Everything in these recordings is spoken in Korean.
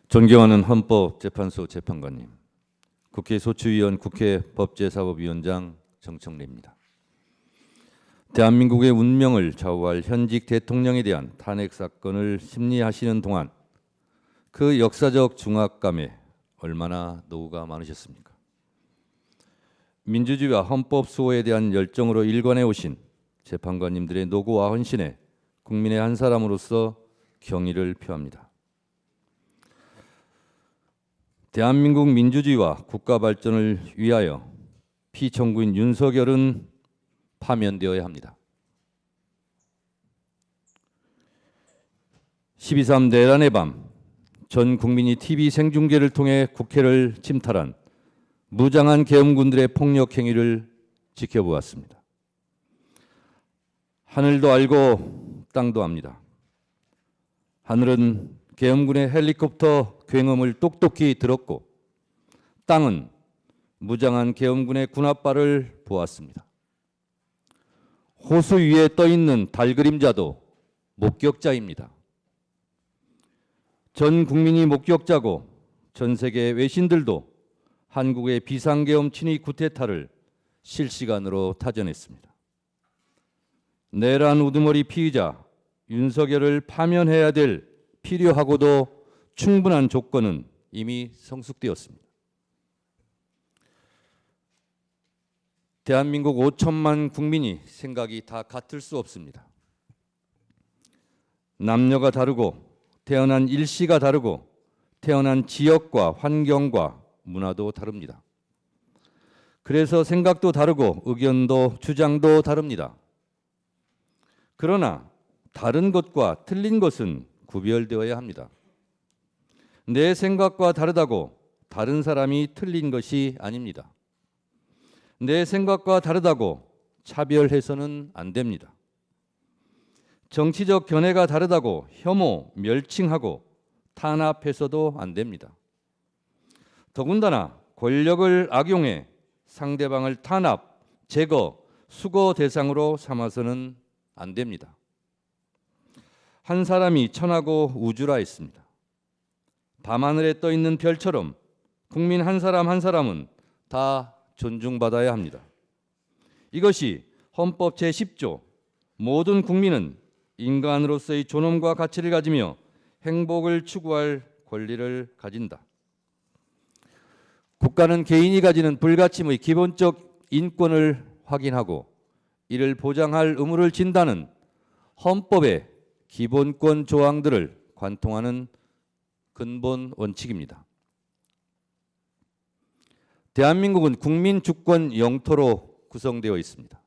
존경하는 헌법재판소 재판관님, 국회 소추위원, 국회 법제사법위원장 정청래입니다. 대한민국의 운명을 좌우할 현직 대통령에 대한 탄핵 사건을 심리하시는 동안 그 역사적 중압감에 얼마나 노후가 많으셨습니까? 민주주의와 헌법 수호에 대한 열정으로 일관해 오신 재판관님들의 노고와 헌신에 국민의 한 사람으로서 경의를 표합니다. 대한민국 민주주의와 국가 발전을 위하여 피청구인 윤석열은 파면되어야 합니다. 12.3 내란의 밤, 전 국민이 TV 생중계를 통해 국회를 침탈한 무장한 계엄군들의 폭력 행위를 지켜보았습니다. 하늘도 알고 땅도 압니다. 하늘은 계엄군의 헬리콥터 굉음을 똑똑히 들었고 땅은 무장한 계엄군의 군홧발을 보았습니다. 호수 위에 떠있는 달 그림자도 목격자입니다. 전 국민이 목격자고 전 세계 외신들도 한국의 비상계엄 친위 쿠데타를 실시간으로 타전했습니다. 내란 우두머리 피의자 윤석열을 파면해야 될 필요하고도 충분한 조건은 이미 성숙되었습니다. 대한민국 5천만 국민이 생각이 다 같을 수 없습니다. 남녀가 다르고 태어난 일시가 다르고 태어난 지역과 환경과 문화도 다릅니다. 그래서 생각도 다르고 의견도 주장도 다릅니다. 그러나 다른 것과 틀린 것은 구별되어야 합니다. 내 생각과 다르다고 다른 사람이 틀린 것이 아닙니다. 내 생각과 다르다고 차별해서는 안 됩니다. 정치적 견해가 다르다고 혐오, 멸칭하고 탄압해서도 안 됩니다. 더군다나 권력을 악용해 상대방을 탄압, 제거, 수거 대상으로 삼아서는 안 됩니다. 한 사람이 천하고 우주라 했습니다. 밤하늘에 떠 있는 별처럼 국민 한 사람 한 사람은 다 존중받아야 합니다. 이것이 헌법 제10조 모든 국민은 인간으로서의 존엄과 가치를 가지며 행복을 추구할 권리를 가진다. 국가는 개인이 가지는 불가침의 기본적 인권을 확인하고 이를 보장할 의무를 진다는 헌법의 기본권 조항들을 관통하는 근본 원칙입니다. 대한민국은 국민 주권 영토로 구성되어 있습니다.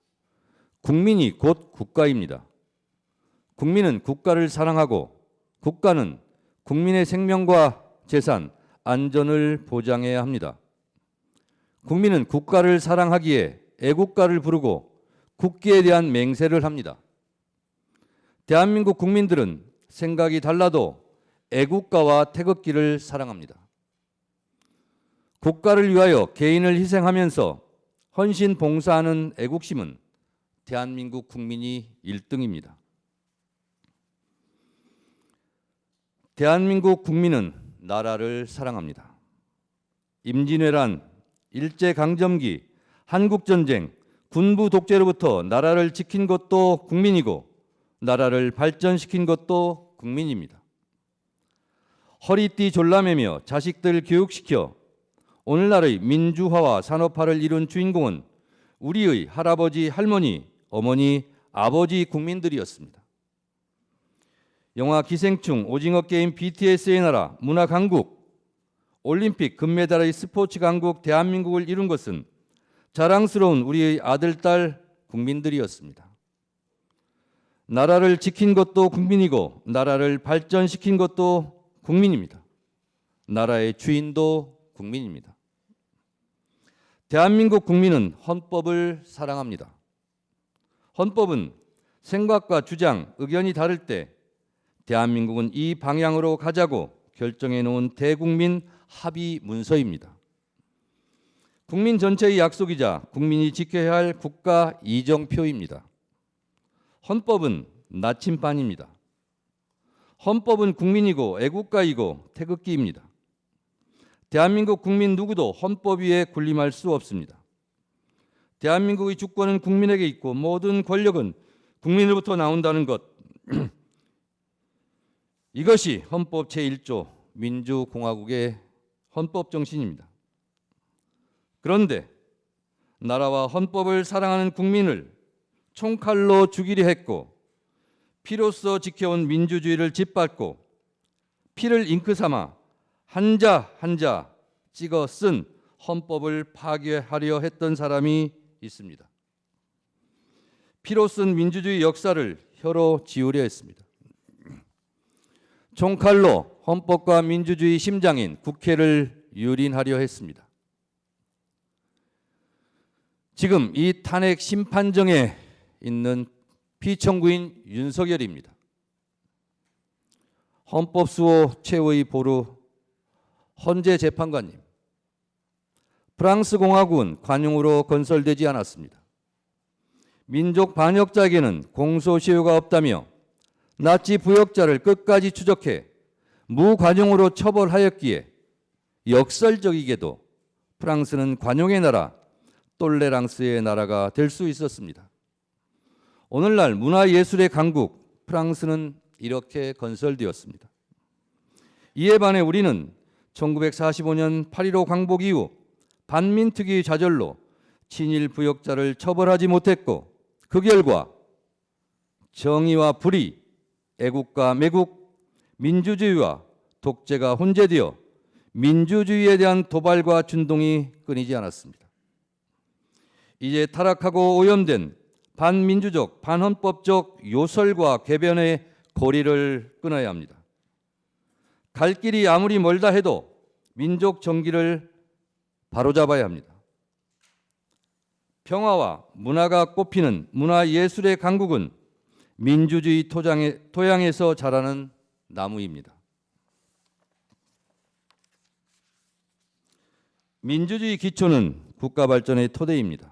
국민이 곧 국가입니다. 국민은 국가를 사랑하고 국가는 국민의 생명과 재산, 안전을 보장해야 합니다. 국민은 국가를 사랑하기에 애국가를 부르고 국기에 대한 맹세를 합니다. 대한민국 국민들은 생각이 달라도 애국가와 태극기를 사랑합니다. 국가를 위하여 개인을 희생하면서 헌신 봉사하는 애국심은 대한민국 국민이 1등입니다. 대한민국 국민은 나라를 사랑합니다. 임진왜란, 일제강점기, 한국전쟁, 군부 독재로부터 나라를 지킨 것도 국민이고 나라를 발전시킨 것도 국민입니다. 허리띠 졸라매며 자식들 교육시켜 오늘날의 민주화와 산업화를 이룬 주인공은 우리의 할아버지, 할머니, 어머니, 아버지 국민들이었습니다. 영화 기생충, 오징어 게임, BTS의 나라, 문화 강국, 올림픽 금메달의 스포츠 강국 대한민국을 이룬 것은 자랑스러운 우리의 아들, 딸 국민들이었습니다. 나라를 지킨 것도 국민이고 나라를 발전시킨 것도 국민입니다. 나라의 주인도 국민입니다. 대한민국 국민은 헌법을 사랑합니다. 헌법은 생각과 주장, 의견이 다를 때 대한민국은 이 방향으로 가자고 결정해 놓은 대국민 합의 문서입니다. 국민 전체의 약속이자 국민이 지켜야 할 국가 이정표입니다. 헌법은 나침반입니다. 헌법은 국민이고 애국가이고 태극기입니다. 대한민국 국민 누구도 헌법 위에 군림할 수 없습니다. 대한민국의 주권은 국민에게 있고 모든 권력은 국민으로부터 나온다는 것. 이것이 헌법 제1조 민주공화국의 헌법 정신입니다. 그런데 나라와 헌법을 사랑하는 국민을 총칼로 죽이려 했고 피로써 지켜온 민주주의를 짓밟고 피를 잉크 삼아 한자 한자 찍어 쓴 헌법을 파괴하려 했던 사람이 있습니다. 피로 쓴 민주주의 역사를 혀로 지우려 했습니다. 총칼로 헌법과 민주주의 심장인 국회를 유린하려 했습니다. 지금 이 탄핵 심판정에 있는 피청구인 윤석열입니다. 헌법수호 최후의 보루 헌재 재판관님, 프랑스 공화국은 관용으로 건설되지 않았습니다. 민족 반역자에게는 공소시효가 없다며 나치 부역자를 끝까지 추적해 무관용으로 처벌하였기에 역설적이게도 프랑스는 관용의 나라, 똘레랑스의 나라가 될 수 있었습니다. 오늘날 문화예술의 강국 프랑스는 이렇게 건설되었습니다. 이에 반해 우리는 1945년 8.15 광복 이후 반민특위의 좌절로 친일 부역자를 처벌하지 못했고 그 결과 정의와 불의, 애국과 매국, 민주주의와 독재가 혼재되어 민주주의에 대한 도발과 준동이 끊이지 않았습니다. 이제 타락하고 오염된 반민주적, 반헌법적 요설과 궤변의 고리를 끊어야 합니다. 갈 길이 아무리 멀다 해도 민족 정기를 바로잡아야 합니다. 평화와 문화가 꽃피는 문화예술의 강국은 민주주의 토양에서 자라는 나무입니다. 민주주의 기초는 국가 발전의 토대입니다.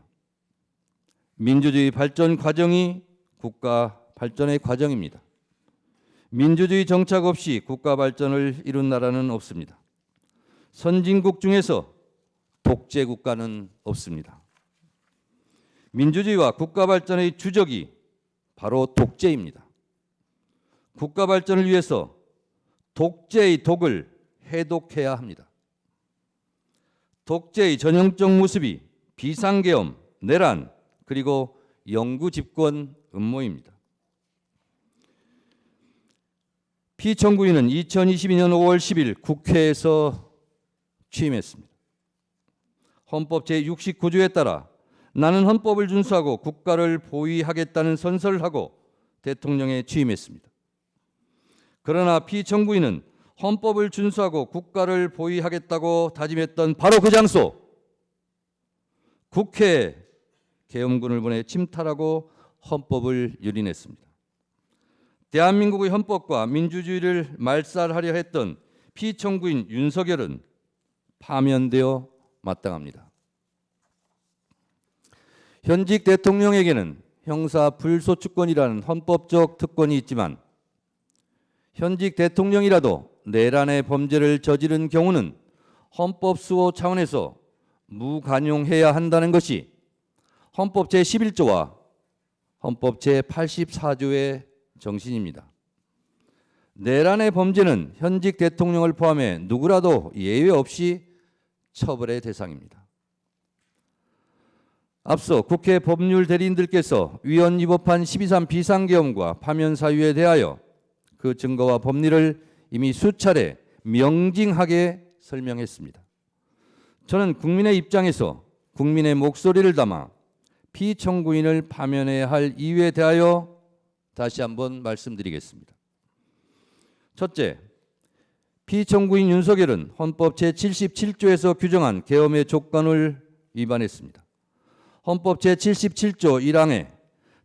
민주주의 발전 과정이 국가 발전의 과정입니다. 민주주의 정착 없이 국가 발전을 이룬 나라는 없습니다. 선진국 중에서 독재 국가는 없습니다. 민주주의와 국가 발전의 주적이 바로 독재입니다. 국가 발전을 위해서 독재의 독을 해독해야 합니다. 독재의 전형적 모습이 비상계엄, 내란, 그리고 영구 집권 음모입니다. 피청구인은 2022년 5월 10일 국회에서 취임했습니다. 헌법 제69조에 따라 나는 헌법을 준수하고 국가를 보위하겠다는 선서를 하고 대통령에 취임했습니다. 그러나 피청구인은 헌법을 준수하고 국가를 보위하겠다고 다짐했던 바로 그 장소, 국회에 계엄군을 보내 침탈하고 헌법을 유린했습니다. 대한민국의 헌법과 민주주의를 말살하려 했던 피청구인 윤석열은 파면되어 마땅합니다. 현직 대통령에게는 형사 불소추권이라는 헌법적 특권이 있지만 현직 대통령이라도 내란의 범죄를 저지른 경우는 헌법 수호 차원에서 무관용해야 한다는 것이 헌법 제11조와 헌법 제84조의 정신입니다. 내란의 범죄는 현직 대통령을 포함해 누구라도 예외 없이 처벌의 대상입니다. 앞서 국회 법률 대리인들께서 위헌 위법한 12.3 비상계엄과 파면 사유에 대하여 그 증거와 법리를 이미 수차례 명징하게 설명했습니다. 저는 국민의 입장에서 국민의 목소리를 담아 피청구인을 파면해야 할 이유에 대하여 다시 한번 말씀드리겠습니다. 첫째, 피청구인 윤석열은 헌법 제77조에서 규정한 계엄의 조건을 위반했습니다. 헌법 제77조 1항에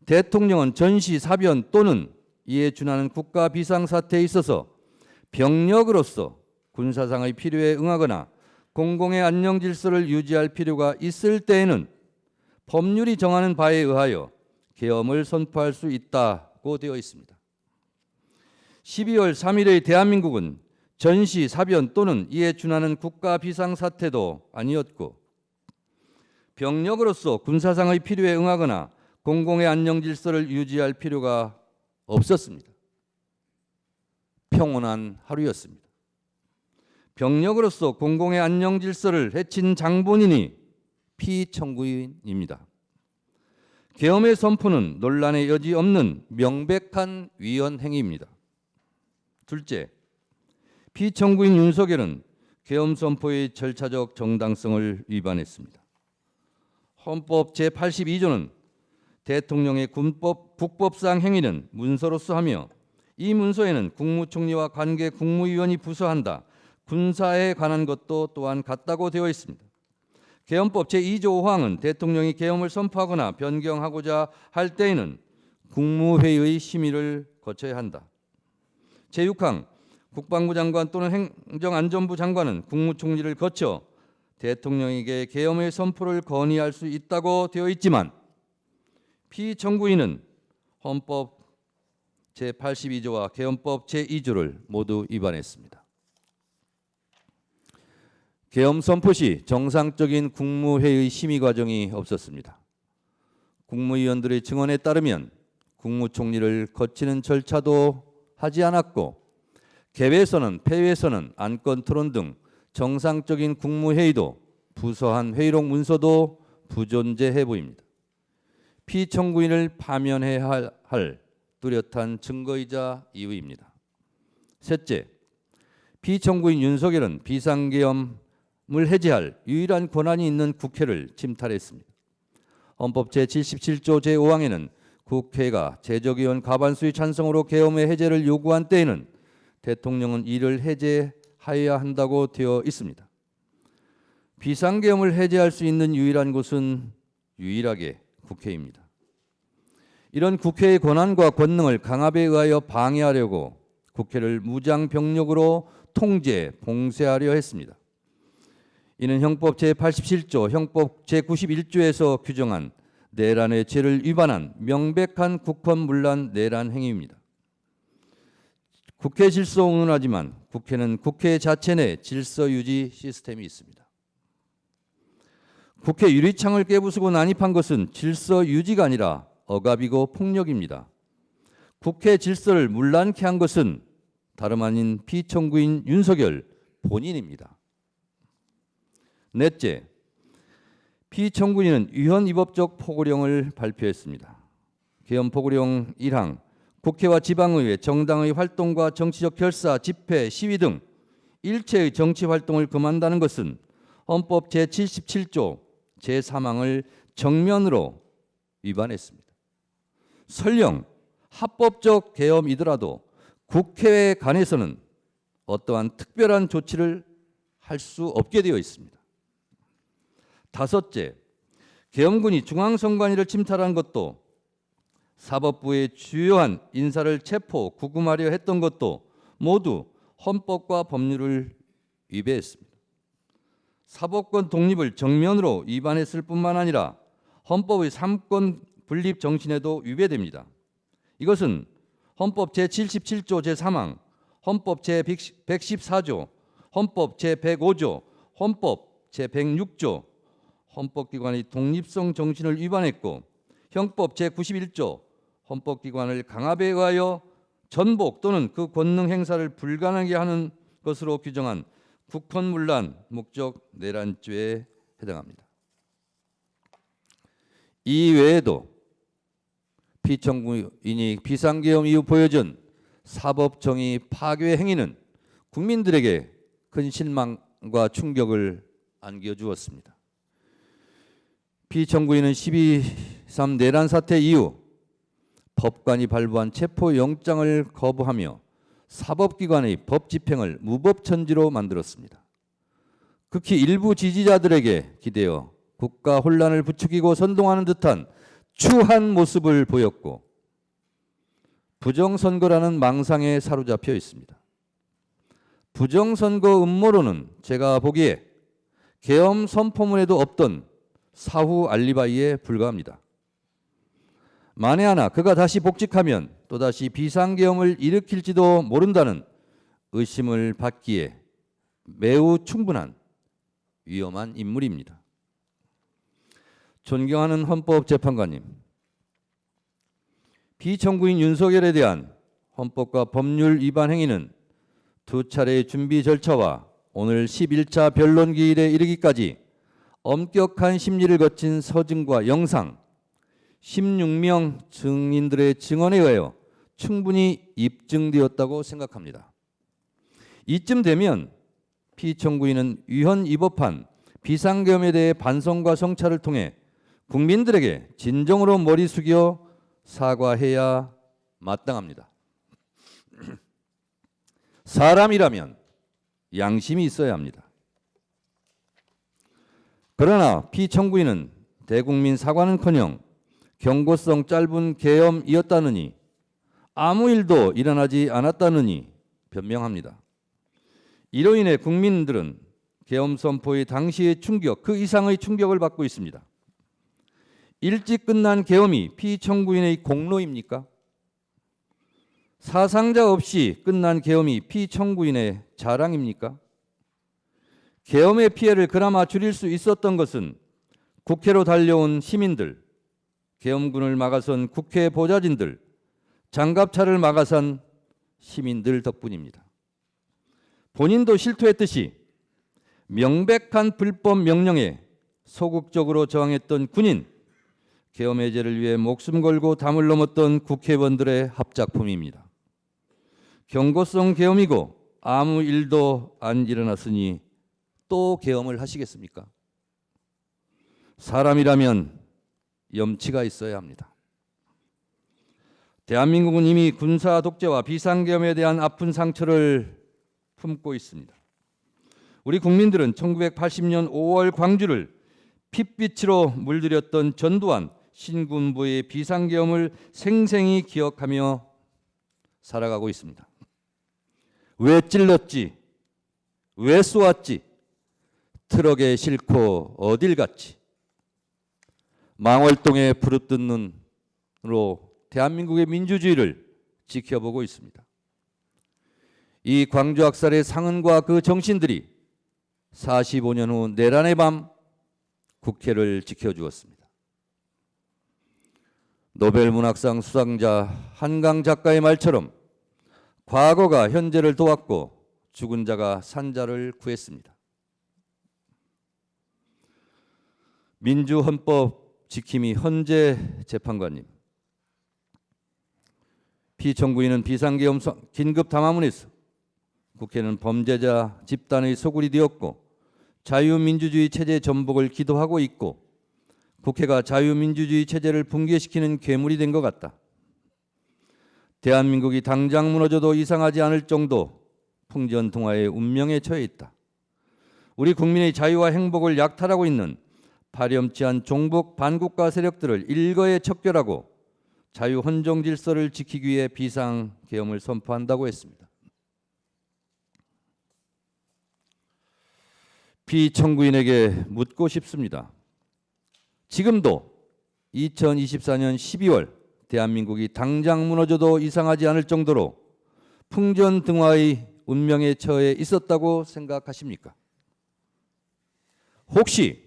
대통령은 전시, 사변 또는 이에 준하는 국가 비상사태에 있어서 병력으로서 군사상의 필요에 응하거나 공공의 안녕 질서를 유지할 필요가 있을 때에는 법률이 정하는 바에 의하여 계엄을 선포할 수 있다고 되어 있습니다. 12월 3일의 대한민국은 전시, 사변 또는 이에 준하는 국가 비상사태도 아니었고 병력으로서 군사상의 필요에 응하거나 공공의 안녕 질서를 유지할 필요가 없었습니다. 평온한 하루였습니다. 병력으로서 공공의 안녕 질서를 해친 장본인이 피청구인입니다. 계엄의 선포는 논란의 여지 없는 명백한 위헌 행위입니다. 둘째, 피청구인 윤석열은 계엄 선포의 절차적 정당성을 위반했습니다. 헌법 제82조는 대통령의 국법상 행위는 문서로서 하며 이 문서에는 국무총리와 관계 국무위원이 부서한다. 군사에 관한 것도 또한 같다고 되어 있습니다. 계엄법 제2조 5항은 대통령이 계엄을 선포하거나 변경하고자 할 때에는 국무회의의 심의를 거쳐야 한다. 제6항 국방부 장관 또는 행정안전부 장관은 국무총리를 거쳐 대통령에게 계엄의 선포를 건의할 수 있다고 되어 있지만 피청구인은 헌법 제82조와 계엄법 제2조를 모두 위반했습니다. 계엄 선포 시 정상적인 국무회의 심의 과정이 없었습니다. 국무위원들의 증언에 따르면 국무총리를 거치는 절차도 하지 않았고 개회선언, 폐회선언, 안건 토론 등 정상적인 국무회의도 부서한 회의록 문서도 부존재해 보입니다. 피청구인을 파면해야 할 뚜렷한 증거이자 이유입니다. 셋째, 피청구인 윤석열은 비상계엄을 해제할 유일한 권한이 있는 국회를 침탈했습니다. 헌법 제77조 제5항에는 국회가 제적의원 과반수의 찬성으로 계엄의 해제를 요구한 때에는 대통령은 이를 해제하여야 한다고 되어 있습니다. 비상계엄을 해제할 수 있는 유일한 곳은 유일하게 국회입니다. 이런 국회의 권한과 권능을 강압에 의하여 방해하려고 국회를 무장병력으로 통제, 봉쇄하려 했습니다. 이는 형법 제87조, 형법 제91조에서 규정한 내란의 죄를 위반한 명백한 국헌문란 내란 행위입니다. 국회 질서 운운하지만 국회는 국회 자체 내 질서 유지 시스템이 있습니다. 국회 유리창을 깨부수고 난입한 것은 질서 유지가 아니라 억압이고 폭력입니다. 국회 질서를 문란케 한 것은 다름 아닌 피청구인 윤석열 본인입니다. 넷째, 피청구인은 위헌위법적 포고령을 발표했습니다. 계엄 포고령 1항, 국회와 지방의회, 정당의 활동과 정치적 결사, 집회, 시위 등 일체의 정치 활동을 금한다는 것은 헌법 제77조 제3항을 정면으로 위반했습니다. 설령 합법적 계엄이더라도 국회에 관해서는 어떠한 특별한 조치를 할 수 없게 되어 있습니다. 다섯째, 계엄군이 중앙선관위를 침탈한 것도 사법부의 주요한 인사를 체포, 구금하려 했던 것도 모두 헌법과 법률을 위배했습니다. 사법권 독립을 정면으로 위반했을 뿐만 아니라 헌법의 삼권 분립 정신에도 위배됩니다. 이것은 헌법 제77조 제3항, 헌법 제114조, 헌법 제105조, 헌법 제106조, 헌법기관의 독립성 정신을 위반했고 형법 제91조, 헌법기관을 강압에 의하여 전복 또는 그 권능 행사를 불가능하게 하는 것으로 규정한 국헌문란 목적 내란죄에 해당합니다. 이 외에도 피청구인이 비상계엄 이후 보여준 사법정의 파괴 행위는 국민들에게 큰 실망과 충격을 안겨주었습니다. 피청구인은 12.3 내란 사태 이후 법관이 발부한 체포영장을 거부하며 사법기관의 법 집행을 무법천지로 만들었습니다. 극히 일부 지지자들에게 기대어 국가 혼란을 부추기고 선동하는 듯한 추한 모습을 보였고 부정선거라는 망상에 사로잡혀 있습니다. 부정선거 음모론은 제가 보기에 계엄 선포문에도 없던 사후 알리바이에 불과합니다. 만에 하나 그가 다시 복직하면 또다시 비상계엄을 일으킬지도 모른다는 의심을 받기에 매우 충분한 위험한 인물입니다. 존경하는 헌법재판관님, 피청구인 윤석열에 대한 헌법과 법률 위반 행위는 두 차례의 준비 절차와 오늘 11차 변론 기일에 이르기까지 엄격한 심리를 거친 서증과 영상, 16명 증인들의 증언에 의하여 충분히 입증되었다고 생각합니다. 이쯤 되면 피청구인은 위헌 위법한 비상계엄에 대해 반성과 성찰을 통해 국민들에게 진정으로 머리 숙여 사과해야 마땅합니다. 사람이라면 양심이 있어야 합니다. 그러나 피청구인은 대국민 사과는커녕 경고성 짧은 계엄이었다느니 아무 일도 일어나지 않았다느니 변명합니다. 이로 인해 국민들은 계엄 선포의 당시의 충격, 그 이상의 충격을 받고 있습니다. 일찍 끝난 계엄이 피청구인의 공로입니까? 사상자 없이 끝난 계엄이 피청구인의 자랑입니까? 계엄의 피해를 그나마 줄일 수 있었던 것은 국회로 달려온 시민들, 계엄군을 막아선 국회 보좌진들, 장갑차를 막아선 시민들 덕분입니다. 본인도 실토했듯이 명백한 불법 명령에 소극적으로 저항했던 군인, 계엄 해제를 위해 목숨 걸고 담을 넘었던 국회의원들의 합작품입니다. 경고성 계엄이고 아무 일도 안 일어났으니 또 계엄을 하시겠습니까? 사람이라면 염치가 있어야 합니다. 대한민국은 이미 군사 독재와 비상계엄에 대한 아픈 상처를 품고 있습니다. 우리 국민들은 1980년 5월 광주를 핏빛으로 물들였던 전두환 신군부의 비상계엄을 생생히 기억하며 살아가고 있습니다. 왜 찔렀지? 왜 쏘았지? 트럭에 싣고 어딜 갔지? 망월동의 부르뜬 눈으로 대한민국의 민주주의를 지켜보고 있습니다. 이 광주 학살의 상흔과 그 정신들이 45년 후 내란의 밤 국회를 지켜주었습니다. 노벨문학상 수상자 한강 작가의 말처럼 과거가 현재를 도왔고 죽은 자가 산자를 구했습니다. 민주헌법 지킴이 헌재 재판관님, 피청구인은 비상계엄 긴급 담화문에서 국회는 범죄자 집단의 소굴이 되었고 자유민주주의 체제 전복을 기도하고 있고 국회가 자유민주주의 체제를 붕괴시키는 괴물이 된 것 같다. 대한민국이 당장 무너져도 이상하지 않을 정도 풍전등화의 운명에 처해 있다. 우리 국민의 자유와 행복을 약탈하고 있는 파렴치한 종북 반국가 세력들을 일거에 척결하고 자유 헌정 질서를 지키기 위해 비상계엄을 선포한다고 했습니다. 피청구인에게 묻고 싶습니다. 지금도 2024년 12월 대한민국이 당장 무너져도 이상하지 않을 정도로 풍전등화의 운명에 처해 있었다고 생각하십니까? 혹시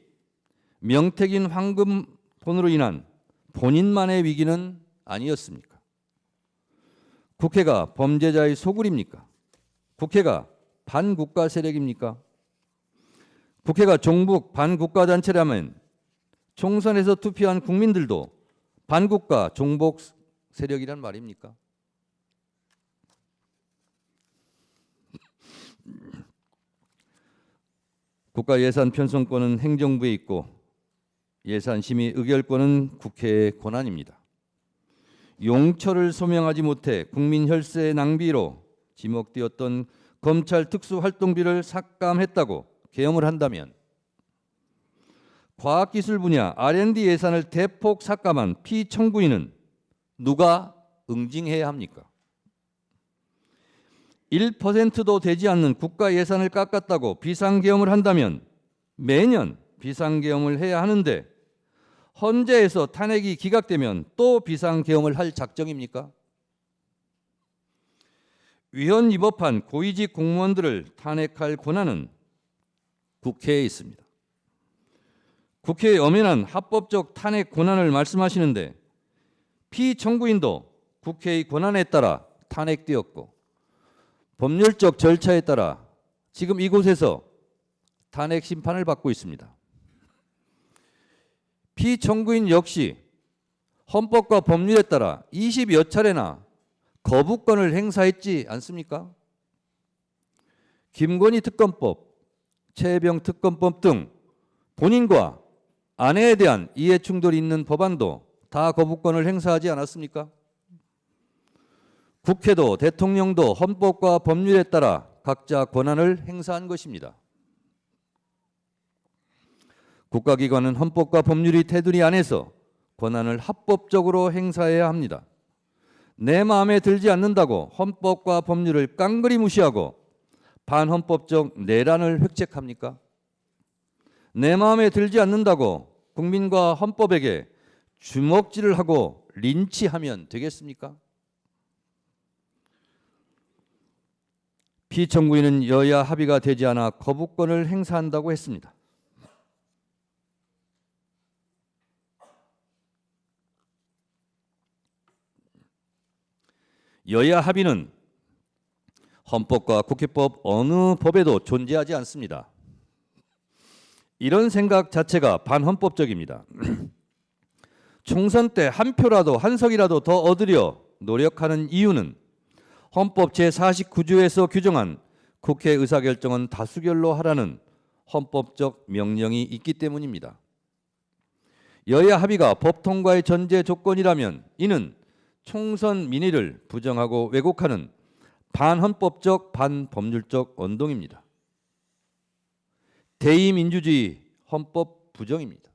명태균 황금폰으로 인한 본인만의 위기는 아니었습니까? 국회가 범죄자의 소굴입니까? 국회가 반국가 세력입니까? 국회가 종북 반국가 단체라면 총선에서 투표한 국민들도 반국가 종북 세력이란 말입니까? 국가 예산 편성권은 행정부에 있고 예산 심의 의결권은 국회의 권한입니다. 용처를 소명하지 못해 국민 혈세 낭비로 지목되었던 검찰 특수활동비를 삭감했다고 계엄을 한다면 과학기술 분야 R&D 예산을 대폭 삭감한 피청구인은 누가 응징해야 합니까? 1%도 되지 않는 국가 예산을 깎았다고 비상계엄을 한다면 매년 비상계엄을 해야 하는데 헌재에서 탄핵이 기각되면 또 비상계엄을 할 작정입니까? 위헌 위법한 고위직 공무원들을 탄핵할 권한은 국회에 있습니다. 국회의 엄연한 합법적 탄핵 권한을 말씀하시는데 피청구인도 국회의 권한에 따라 탄핵되었고 법률적 절차에 따라 지금 이곳에서 탄핵 심판을 받고 있습니다. 피청구인 역시 헌법과 법률에 따라 20여 차례나 거부권을 행사했지 않습니까? 김건희 특검법, 최혜병 특검법 등 본인과 아내에 대한 이해 충돌이 있는 법안도 다 거부권을 행사하지 않았습니까? 국회도 대통령도 헌법과 법률에 따라 각자 권한을 행사한 것입니다. 국가기관은 헌법과 법률이 테두리 안에서 권한을 합법적으로 행사해야 합니다. 내 마음에 들지 않는다고 헌법과 법률을 깡그리 무시하고 반헌법적 내란을 획책합니까? 내 마음에 들지 않는다고 국민과 헌법에게 주먹질을 하고 린치하면 되겠습니까? 피청구인은 여야 합의가 되지 않아 거부권을 행사한다고 했습니다. 여야 합의는 헌법과 국회법 어느 법에도 존재하지 않습니다. 이런 생각 자체가 반헌법적입니다. 총선 때 한 표라도 한 석이라도 더 얻으려 노력하는 이유는 헌법 제49조에서 규정한 국회 의사결정은 다수결로 하라는 헌법적 명령이 있기 때문입니다. 여야 합의가 법 통과의 전제 조건이라면 이는 총선 민의를 부정하고 왜곡하는 반헌법적 반법률적 언동입니다. 대의민주주의 헌법 부정입니다.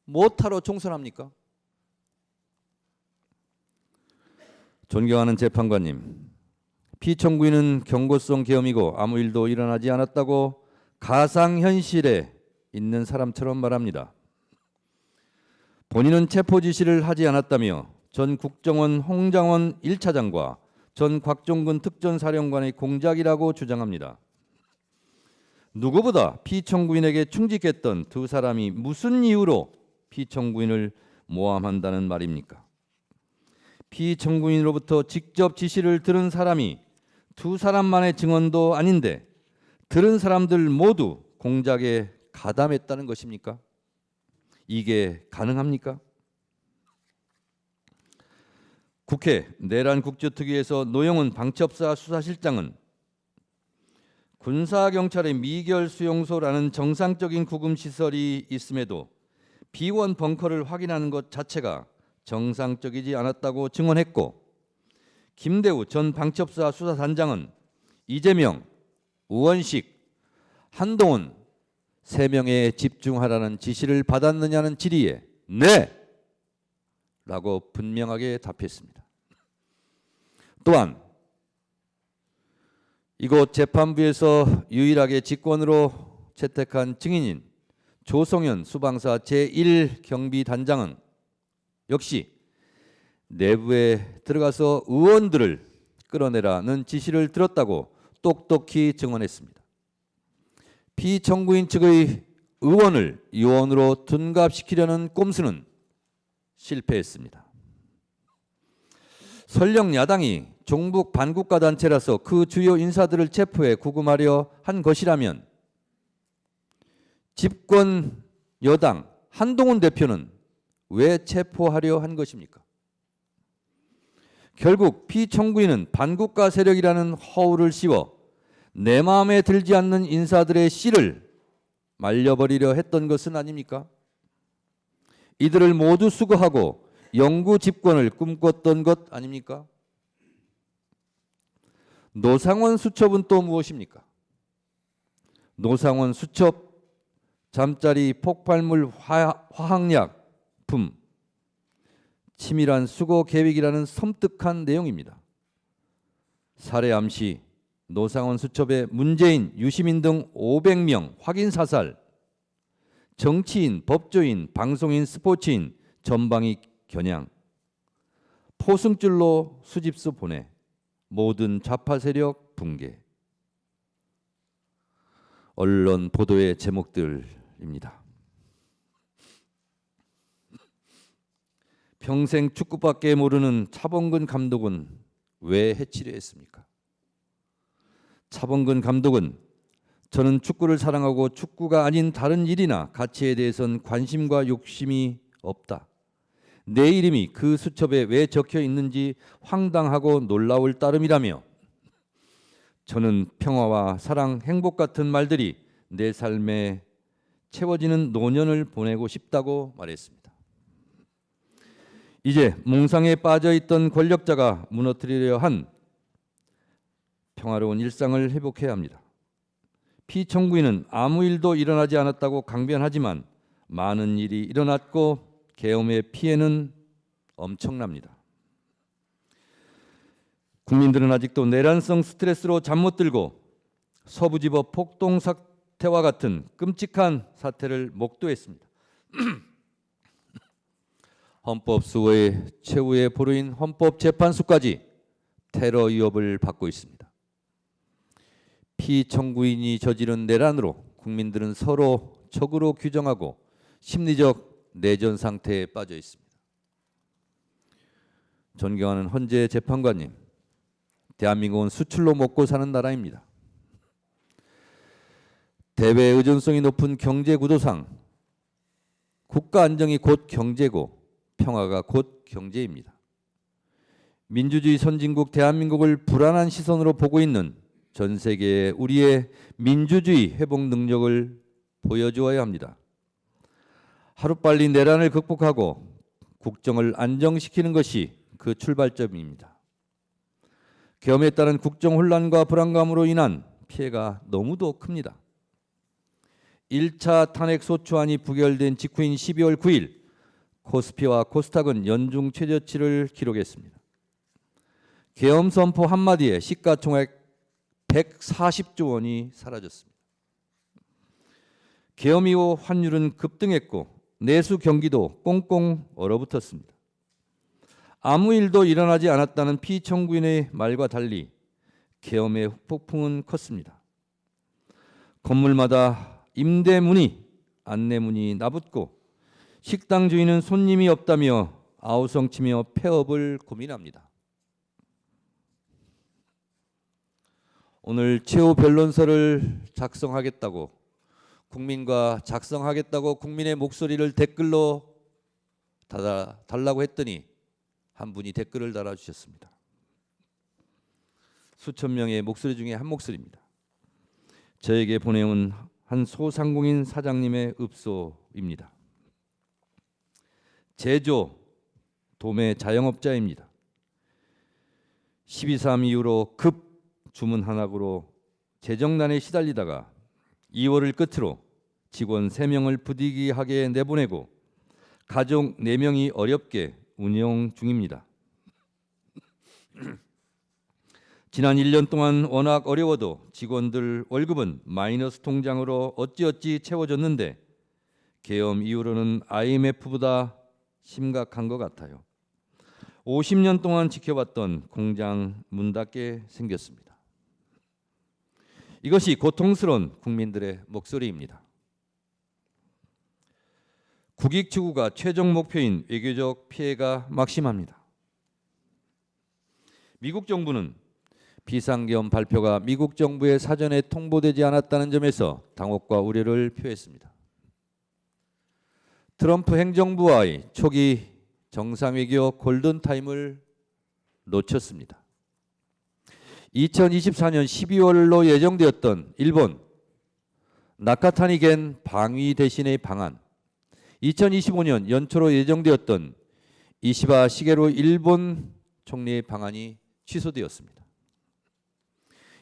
뭐하러 총선합니까? 존경하는 재판관님, 피청구인은 경고성 계엄이고 아무 일도 일어나지 않았다고 가상현실에 있는 사람처럼 말합니다. 본인은 체포 지시를 하지 않았다며 전 국정원 홍장원 1차장과 전 곽종근 특전사령관의 공작이라고 주장합니다. 누구보다 피청구인에게 충직했던 두 사람이 무슨 이유로 피청구인을 모함한다는 말입니까? 피청구인으로부터 직접 지시를 들은 사람이 두 사람만의 증언도 아닌데 들은 사람들 모두 공작에 가담했다는 것입니까? 이게 가능합니까? 국회 내란국조특위에서 노영훈 방첩사 수사실장은 군사경찰의 미결수용소라는 정상적인 구금시설이 있음에도 비원 벙커를 확인하는 것 자체가 정상적이지 않았다고 증언했고, 김대우 전 방첩사 수사단장은 이재명, 우원식, 한동훈 3명에 집중하라는 지시를 받았느냐는 질의에 네! 라고 분명하게 답했습니다. 또한 이곳 재판부에서 유일하게 직권으로 채택한 증인인 조성현 수방사 제1경비단장은 역시 내부에 들어가서 의원들을 끌어내라는 지시를 들었다고 똑똑히 증언했습니다. 피청구인 측의 의원을 요원으로 둔갑시키려는 꼼수는 실패했습니다. 설령 야당이 종북 반국가 단체라서 그 주요 인사들을 체포해 구금하려 한 것이라면 집권 여당 한동훈 대표는 왜 체포하려 한 것입니까? 결국 피청구인은 반국가 세력이라는 허울을 씌워 내 마음에 들지 않는 인사들의 씨를 말려버리려 했던 것은 아닙니까? 이들을 모두 수거하고 영구 집권을 꿈꿨던 것 아닙니까? 노상원 수첩은 또 무엇입니까? 노상원 수첩, 잠자리 폭발물 화학약품, 치밀한 수거 계획이라는 섬뜩한 내용입니다. 살해 암시, 노상원 수첩의 문재인, 유시민 등 500명 확인 사살, 정치인, 법조인, 방송인, 스포츠인 전방위 겨냥 포승줄로 수집수 보내 모든 좌파 세력 붕괴. 언론 보도의 제목들입니다. 평생 축구밖에 모르는 차범근 감독은 왜 해치려 했습니까? 차범근 감독은 저는 축구를 사랑하고 축구가 아닌 다른 일이나 가치에 대해선 관심과 욕심이 없다. 내 이름이 그 수첩에 왜 적혀 있는지 황당하고 놀라울 따름이라며 저는 평화와 사랑, 행복 같은 말들이 내 삶에 채워지는 노년을 보내고 싶다고 말했습니다. 이제 몽상에 빠져있던 권력자가 무너뜨리려 한 평화로운 일상을 회복해야 합니다. 피청구인은 아무 일도 일어나지 않았다고 강변하지만 많은 일이 일어났고 계엄의 피해는 엄청납니다. 국민들은 아직도 내란성 스트레스로 잠 못 들고 서부지법 폭동 사태와 같은 끔찍한 사태를 목도했습니다. 헌법수호의 최후의 보루인 헌법재판소까지 테러 위협을 받고 있습니다. 피청구인이 저지른 내란으로 국민들은 서로 적으로 규정하고 심리적 내전 상태에 빠져 있습니다. 존경하는 헌재 재판관님, 대한민국은 수출로 먹고 사는 나라입니다. 대외 의존성이 높은 경제 구도상 국가 안정이 곧 경제고 평화가 곧 경제입니다. 민주주의 선진국 대한민국을 불안한 시선으로 보고 있는 전 세계에 우리의 민주주의 회복 능력을 보여주어야 합니다. 하루빨리 내란을 극복하고 국정을 안정시키는 것이 그 출발점입니다. 계엄에 따른 국정 혼란과 불안감으로 인한 피해가 너무도 큽니다. 1차 탄핵소추안이 부결된 직후인 12월 9일 코스피와 코스닥은 연중 최저치를 기록했습니다. 계엄 선포 한마디에 시가총액 140조 원이 사라졌습니다. 계엄 이후 환율은 급등했고 내수 경기도 꽁꽁 얼어붙었습니다. 아무 일도 일어나지 않았다는 피청구인의 말과 달리 계엄의 폭풍은 컸습니다. 건물마다 임대문이, 안내문이 나붙고 식당 주인은 손님이 없다며 아우성치며 폐업을 고민합니다. 오늘 최후 변론서를 작성하겠다고 국민의 목소리를 댓글로 달라고 했더니 한 분이 댓글을 달아주셨습니다. 수천 명의 목소리 중에 한 목소리입니다. 저에게 보내온 한 소상공인 사장님의 읍소입니다. 제조, 도매 자영업자입니다. 12.3 이후로 급 주문 한학으로 재정난에 시달리다가 2월을 끝으로 직원 3명을 부득이하게 내보내고 가족 4명이 어렵게 운영 중입니다. 지난 1년 동안 워낙 어려워도 직원들 월급은 마이너스 통장으로 어찌어찌 채워졌는데 계엄 이후로는 IMF보다 심각한 것 같아요. 50년 동안 지켜봤던 공장 문 닫게 생겼습니다. 이것이 고통스러운 국민들의 목소리입니다. 국익 추구가 최종 목표인 외교적 피해가 막심합니다. 미국 정부는 비상계엄 발표가 미국 정부의 사전에 통보되지 않았다는 점에서 당혹과 우려를 표했습니다. 트럼프 행정부와의 초기 정상외교 골든타임을 놓쳤습니다. 2024년 12월로 예정되었던 일본 나카타니 겐 방위 대신의 방한, 2025년 연초로 예정되었던 이시바 시게루 일본 총리의 방안이 취소되었습니다.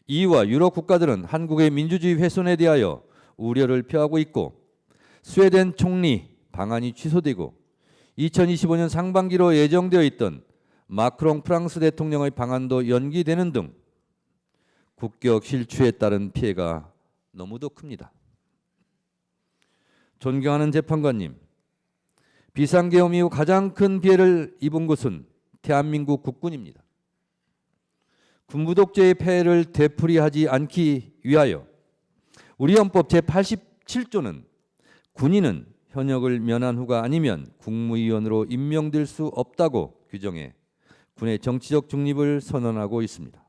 EU와 유럽 국가들은 한국의 민주주의 훼손에 대하여 우려를 표하고 있고 스웨덴 총리 방안이 취소되고 2025년 상반기로 예정되어 있던 마크롱 프랑스 대통령의 방안도 연기되는 등 국격 실추에 따른 피해가 너무도 큽니다. 존경하는 재판관님, 비상계엄 이후 가장 큰 피해를 입은 곳은 대한민국 국군입니다. 군부독재의 폐해를 되풀이하지 않기 위하여 우리 헌법 제87조는 군인은 현역을 면한 후가 아니면 국무위원으로 임명될 수 없다고 규정해 군의 정치적 중립을 선언하고 있습니다.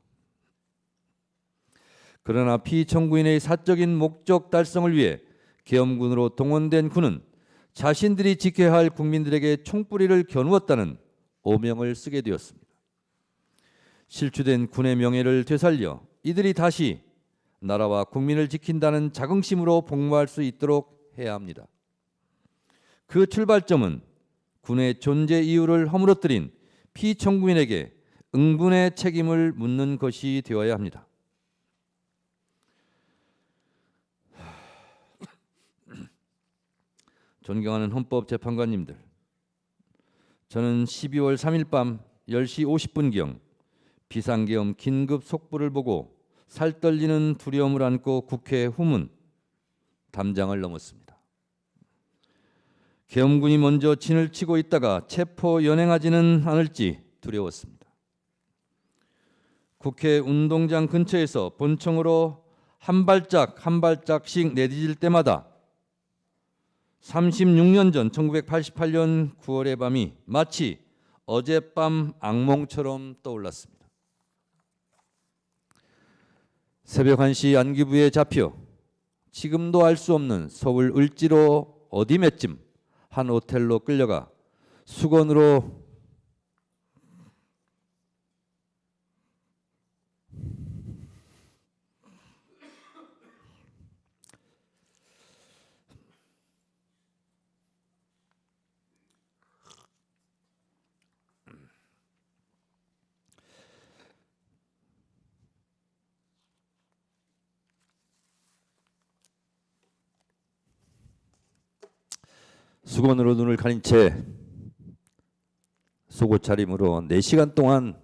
그러나 피청구인의 사적인 목적 달성을 위해 계엄군으로 동원된 군은 자신들이 지켜야 할 국민들에게 총뿌리를 겨누었다는 오명을 쓰게 되었습니다. 실추된 군의 명예를 되살려 이들이 다시 나라와 국민을 지킨다는 자긍심으로 복무할 수 있도록 해야 합니다. 그 출발점은 군의 존재 이유를 허물어뜨린 피청구인에게 응분의 책임을 묻는 것이 되어야 합니다. 존경하는 헌법재판관님들, 저는 12월 3일 밤 10시 50분경 비상계엄 긴급 속보를 보고 살떨리는 두려움을 안고 국회 후문 담장을 넘었습니다. 계엄군이 먼저 진을 치고 있다가 체포 연행하지는 않을지 두려웠습니다. 국회 운동장 근처에서 본청으로 한 발짝씩 내디딜 때마다 36년 전 1988년 9월의 밤이 마치 어젯밤 악몽처럼 떠올랐습니다. 새벽 1시 안기부에 잡혀 지금도 알 수 없는 서울 을지로 어디매쯤 한 호텔로 끌려가 수건으로 수건으로 눈을 가린 채 속옷 차림으로 4시간 동안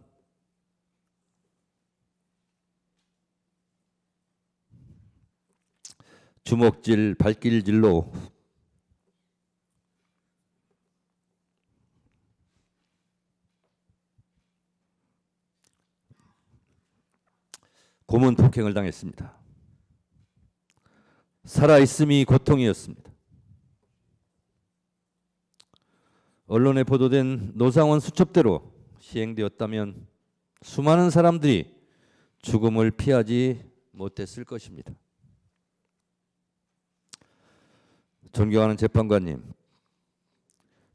주먹질, 발길질로 고문 폭행을 당했습니다. 살아있음이 고통이었습니다. 언론에 보도된 노상원 수첩대로 시행되었다면 수많은 사람들이 죽음을 피하지 못했을 것입니다. 존경하는 재판관님,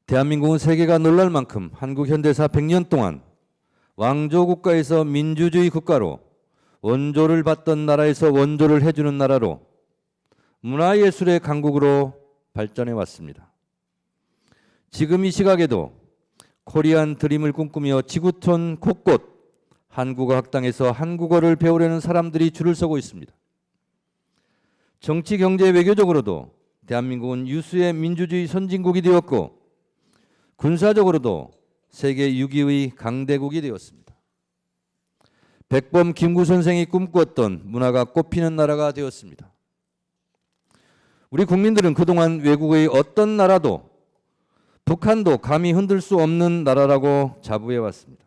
대한민국은 세계가 놀랄 만큼 한국 현대사 100년 동안 왕조 국가에서 민주주의 국가로, 원조를 받던 나라에서 원조를 해주는 나라로, 문화예술의 강국으로 발전해 왔습니다. 지금 이 시각에도 코리안 드림을 꿈꾸며 지구촌 곳곳 한국어 학당에서 한국어를 배우려는 사람들이 줄을 서고 있습니다. 정치, 경제, 외교적으로도 대한민국은 유수의 민주주의 선진국이 되었고 군사적으로도 세계 6위의 강대국이 되었습니다. 백범 김구 선생이 꿈꾸었던 문화가 꽃피는 나라가 되었습니다. 우리 국민들은 그동안 외국의 어떤 나라도 북한도 감히 흔들 수 없는 나라라고 자부해왔습니다.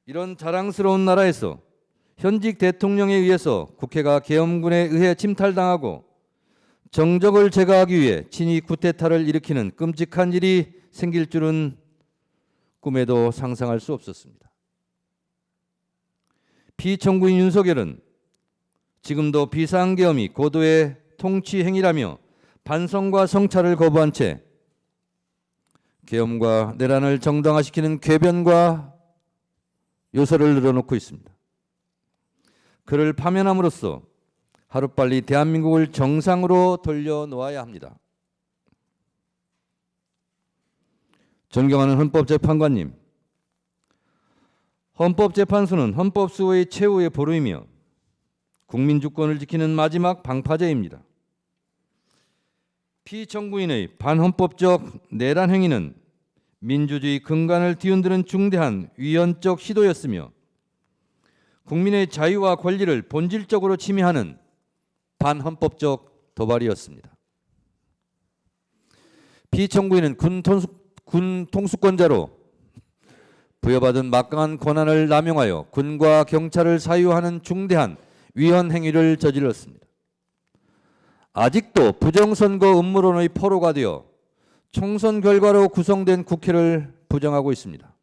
이런 자랑스러운 나라에서 현직 대통령에 의해서 국회가 계엄군에 의해 침탈당하고 정적을 제거하기 위해 친위 쿠데타를 일으키는 끔찍한 일이 생길 줄은 꿈에도 상상할 수 없었습니다. 피청구인 윤석열은 지금도 비상계엄이 고도의 통치 행위라며 반성과 성찰을 거부한 채 계엄과 내란을 정당화시키는 궤변과 요소를 늘어놓고 있습니다. 그를 파면함으로써 하루빨리 대한민국을 정상으로 돌려놓아야 합니다. 존경하는 헌법재판관님, 헌법재판소는 헌법수호의 최후의 보루이며 국민주권을 지키는 마지막 방파제입니다. 피청구인의 반헌법적 내란 행위는 민주주의 근간을 뒤흔드는 중대한 위헌적 시도였으며 국민의 자유와 권리를 본질적으로 침해하는 반헌법적 도발이었습니다. 피청구인은 군 통수권자로 부여받은 막강한 권한을 남용하여 군과 경찰을 사유하는 중대한 위헌 행위를 저질렀습니다. 아직도 부정선거 음모론의 포로가 되어 총선 결과로 구성된 국회를 부정하고 있습니다.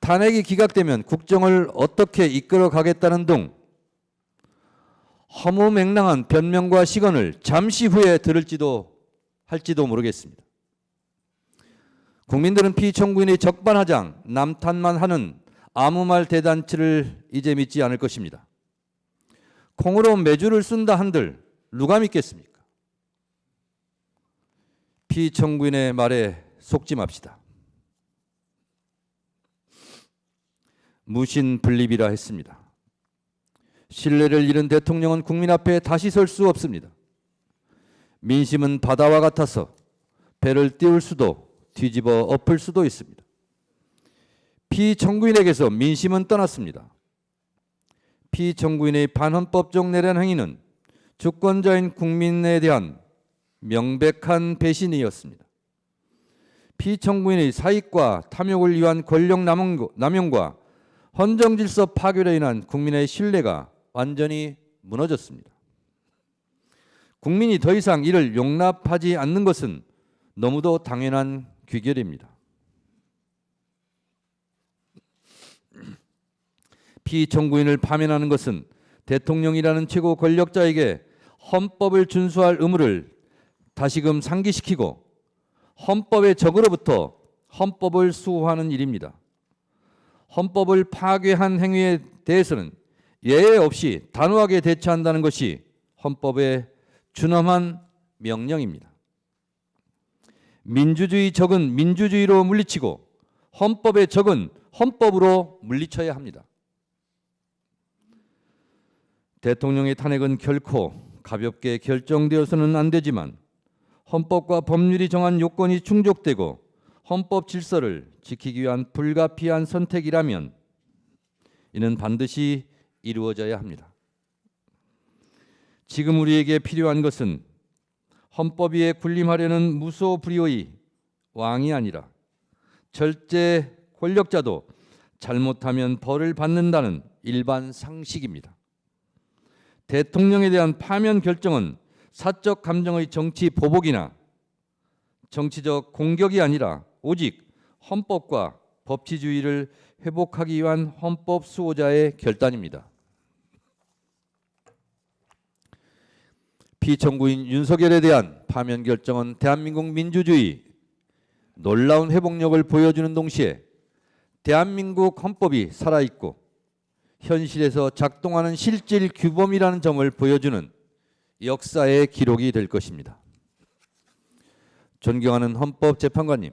탄핵이 기각되면 국정을 어떻게 이끌어 가겠다는 등 허무맹랑한 변명과 시건을 잠시 후에 들을지도 할지도 모르겠습니다. 국민들은 피청구인의 적반하장, 남탓만 하는 아무 말 대잔치를 이제 믿지 않을 것입니다. 콩으로 매주를 쓴다 한들 누가 믿겠습니까? 피청구인의 말에 속지 맙시다. 무신분립이라 했습니다. 신뢰를 잃은 대통령은 국민 앞에 다시 설 수 없습니다. 민심은 바다와 같아서 배를 띄울 수도 뒤집어 엎을 수도 있습니다. 피청구인에게서 민심은 떠났습니다. 피청구인의 반헌법적 내란 행위는 주권자인 국민에 대한 명백한 배신이었습니다. 피청구인의 사익과 탐욕을 위한 권력 남용과 헌정질서 파괴로 인한 국민의 신뢰가 완전히 무너졌습니다. 국민이 더 이상 이를 용납하지 않는 것은 너무도 당연한 귀결입니다. 피청구인을 파면하는 것은 대통령이라는 최고 권력자에게 헌법을 준수할 의무를 다시금 상기시키고 헌법의 적으로부터 헌법을 수호하는 일입니다. 헌법을 파괴한 행위에 대해서는 예외 없이 단호하게 대처한다는 것이 헌법의 준엄한 명령입니다. 민주주의 적은 민주주의로 물리치고 헌법의 적은 헌법으로 물리쳐야 합니다. 대통령의 탄핵은 결코 가볍게 결정되어서는 안 되지만 헌법과 법률이 정한 요건이 충족되고 헌법 질서를 지키기 위한 불가피한 선택이라면 이는 반드시 이루어져야 합니다. 지금 우리에게 필요한 것은 헌법 위에 군림하려는 무소불위의 왕이 아니라 절제 권력자도 잘못하면 벌을 받는다는 일반 상식입니다. 대통령에 대한 파면 결정은 사적 감정의 정치 보복이나 정치적 공격이 아니라 오직 헌법과 법치주의를 회복하기 위한 헌법 수호자의 결단입니다. 피청구인 윤석열에 대한 파면 결정은 대한민국 민주주의 놀라운 회복력을 보여주는 동시에 대한민국 헌법이 살아있고 현실에서 작동하는 실질 규범이라는 점을 보여주는 역사의 기록이 될 것입니다. 존경하는 헌법재판관님,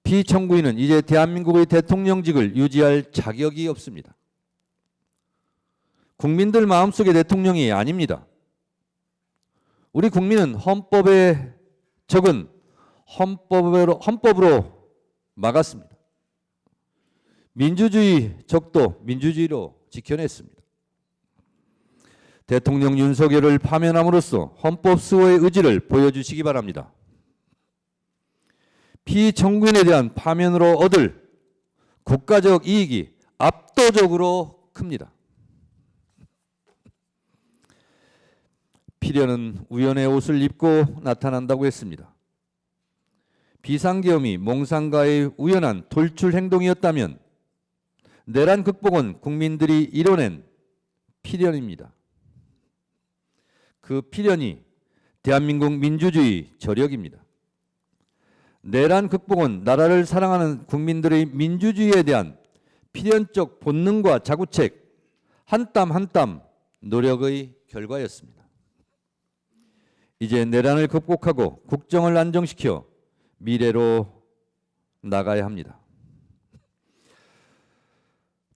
피청구인은 이제 대한민국의 대통령직을 유지할 자격이 없습니다. 국민들 마음속의 대통령이 아닙니다. 우리 국민은 헌법의 적은 헌법으로 막았습니다. 민주주의 적도 민주주의로 지켜냈습니다. 대통령 윤석열을 파면함으로써 헌법 수호의 의지를 보여주시기 바랍니다. 피청구인에 대한 파면으로 얻을 국가적 이익이 압도적으로 큽니다. 필연은 우연의 옷을 입고 나타난다고 했습니다. 비상계엄이 몽상가의 우연한 돌출 행동이었다면 내란 극복은 국민들이 이뤄낸 필연입니다. 그 필연이 대한민국 민주주의 저력입니다. 내란 극복은 나라를 사랑하는 국민들의 민주주의에 대한 필연적 본능과 자구책, 한 땀 한 땀 노력의 결과였습니다. 이제 내란을 극복하고 국정을 안정시켜 미래로 나가야 합니다.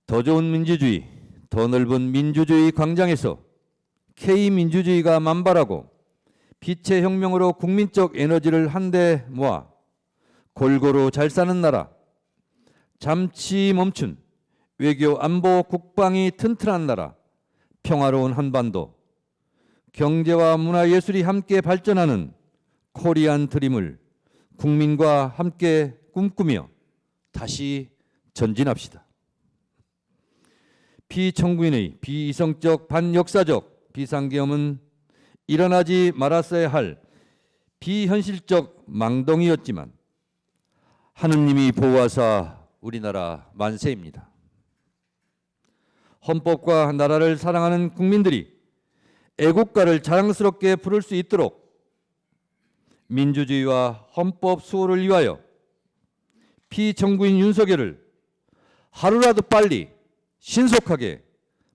더 좋은 민주주의, 더 넓은 민주주의 광장에서 K민주주의가 만발하고 빛의 혁명으로 국민적 에너지를 한데 모아 골고루 잘 사는 나라, 잠시 멈춘 외교 안보 국방이 튼튼한 나라, 평화로운 한반도, 경제와 문화 예술이 함께 발전하는 코리안 드림을 국민과 함께 꿈꾸며 다시 전진합시다. 피청구인의 비이성적, 반역사적 비상계엄은 일어나지 말았어야 할 비현실적 망동이었지만 하느님이 보호하사 우리나라 만세입니다. 헌법과 나라를 사랑하는 국민들이 애국가를 자랑스럽게 부를 수 있도록 민주주의와 헌법 수호를 위하여 피청구인 윤석열을 하루라도 빨리 신속하게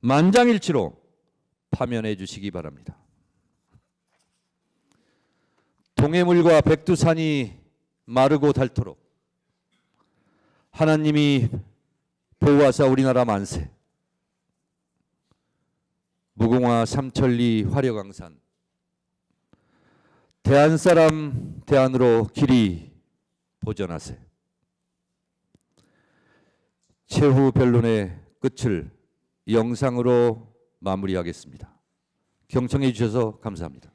만장일치로 파면해 주시기 바랍니다. 동해물과 백두산이 마르고 닳도록 하나님이 보호하사 우리나라 만세. 무궁화 삼천리 화려강산 대한사람 대안으로 길이 보전하세. 최후 변론의 끝을 영상으로 마무리하겠습니다. 경청해 주셔서 감사합니다.